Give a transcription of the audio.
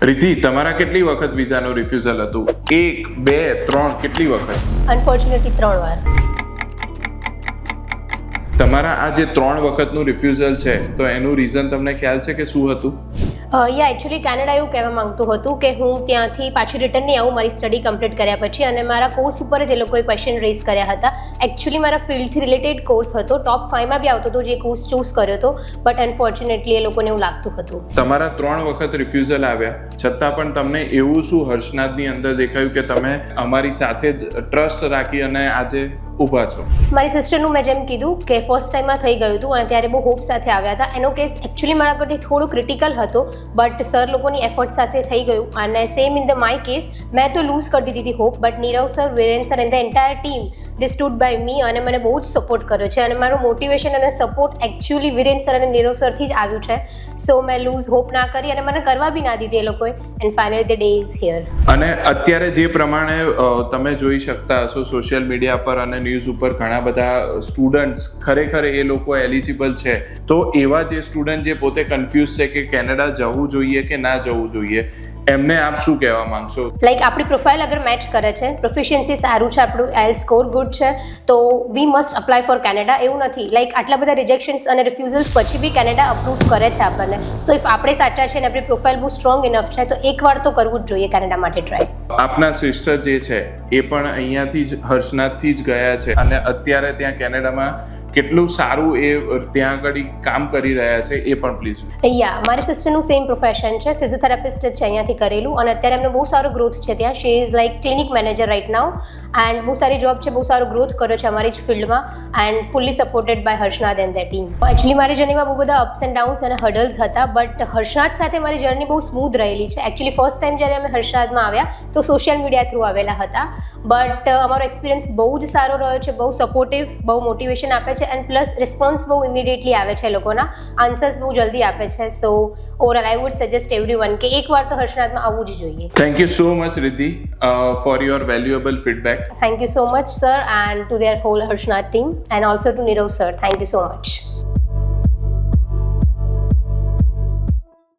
રીતિ, તમારા કેટલી વખત વિઝાનું રિફ્યુઝલ હતું? 1, 2, 3 કેટલી વખત? અનફોર્ચ્યુનેટલી 3 વાર. તમારા આ જે 3 વખતનું રિફ્યુઝલ છે તો એનું રીઝન તમને ખ્યાલ છે કે શું હતું? એકચ્યુઅલી કેનેડા એવું કહેવા માંગતું હતું કે હું ત્યાંથી પાછી રિટર્ન નહીં આવું મારી સ્ટડી કમ્પ્લીટ કર્યા પછી, અને મારા કોર્સ ઉપર જ એ લોકોએ ક્વેશ્ચન રેઝ કર્યા હતા. એકચ્યુઅલી મારા ફિલ્ડથી રિલેટેડ કોર્સ હતો, ટોપ 5માં બી આવતો હતો જે કોર્સ ચૂઝ કર્યો હતો, બટ અનફોર્ચ્યુનેટલી એ લોકોને એવું લાગતું હતું. તમારા 3 વખત રિફ્યુઝલ આવ્યા છતાં પણ તમને એવું શું હર્ષનાથની અંદર દેખાયું કે તમે અમારી સાથે જ ટ્રસ્ટ રાખી અને આજે ઊભા છો? મારી સિસ્ટરનું મેં જેમ કીધું કે ફર્સ્ટ ટાઈમમાં થઈ ગયું હતું અને ત્યારે બહુ હોપ સાથે આવ્યા હતા. એનો કેસ એકચ્યુઅલી મારા કરતી થોડું ક્રિટિકલ હતો, બટ સર લોકોની એફર્ટ સાથે થઈ ગયું. અને same in the my case, મેં તો લૂઝ કરી દીધી હતી hope, but Nirav sir, Viren sir and the entire team they stood by me અને મને બહુ જ સપોર્ટ કર્યો છે. અને મારું મોટિવેશન અને સપોર્ટ એકચ્યુઅલી વિરેન સર અને નીરવ સરથી જ આવ્યું છે. સો મેં લૂઝ હોપ ના કરી અને મને કરવા બી ના દીધી એ લોકોએ. And finally the day is here. અને અત્યારે જે પ્રમાણે તમે જોઈ શકતા હશો સોશિયલ મીડિયા પર અને ન્યૂઝ ઉપર ઘણા બધા સ્ટુડન્ટ્સ ખરેખર એ લોકો એલિજિબલ છે, તો એવા જે સ્ટુડન્ટ જે પોતે કન્ફ્યુઝ છે કે કેનેડા જવું જોઈએ કે ના જવું જોઈએ, એમને આપ શું કહેવા માંગશો? લાઈક આપણી પ્રોફાઇલ અગર મેચ કરે છે, પ્રોફિશિયન્સી સારું છે, આપણું આઈએલટીએસ સ્કોર ગુડ છે, તો we must apply for Canada. એવું નથી લાઈક આટલા બધા રિજેક્શન્સ અને રિફ્યુઝલ્સ પછી બી કેનેડા અપ્રૂવ કરે છે આપણને. સો ઇફ આપણે સાચા છે અને આપણી પ્રોફાઇલ બહુ સ્ટ્રોંગ ઇનફ છે તો એકવાર તો કરવું જ જોઈએ કેનેડા માટે ટ્રાય. આપના સિસ્ટર જે છે એ પણ અહીંયાથી જ હર્ષનાથથી જ ગયા છે અને અત્યારે ત્યાં કેનેડામાં કેટલું સારું એ ત્યાં આગળ કામ કરી રહ્યા છે એ પણ પ્લીઝ. મારી સિસ્ટરનું સેમ પ્રોફેશન છે, ફિઝિયોથેરાપિસ્ટ જ છે અહીંયાથી કરેલું, અને અત્યારે એમને બહુ સારો ગ્રોથ છે ત્યાં. She is like clinic manager right now and બહુ સારી જોબ છે, બહુ સારો ગ્રોથ કર્યો છે અમારી જ ફિલ્ડમાં and fully supported by Harshnath and the team. Actually મારી જર્નીમાં બહુ બધા અપ્સ એન્ડ ડાઉન્સ અને હર્ડલ્સ હતા, બટ હર્ષનાથ સાથે મારી જર્ની બહુ સ્મૂથ રહેલી છે. એકચ્યુઅલી ફર્સ્ટ ટાઈમ જ્યારે અમે હર્ષનાથમાં આવ્યા તો સોશિયલ મીડિયા થ્રુ આવેલા હતા, બટ અમારો એક્સપિરિયન્સ બહુ જ સારો રહ્યો છે, બહુ સપોર્ટિવ, બહુ મોટિવેશન આપે છે એન્ડ પ્લસ રિસ્પોન્સ બહુ ઇમિડિયેટલી આવે છે, લોકોના આન્સર્સ બહુ જલ્દી આપે છે. So overall I would suggest everyone કે એકવાર તો હર્ષનાથમાં આવવું જ જોઈએ. Thank you so much Riddhi for your valuable feedback. Thank you so much, sir, and to their whole Harshnath team, and also to Nirav sir. Thank you so much.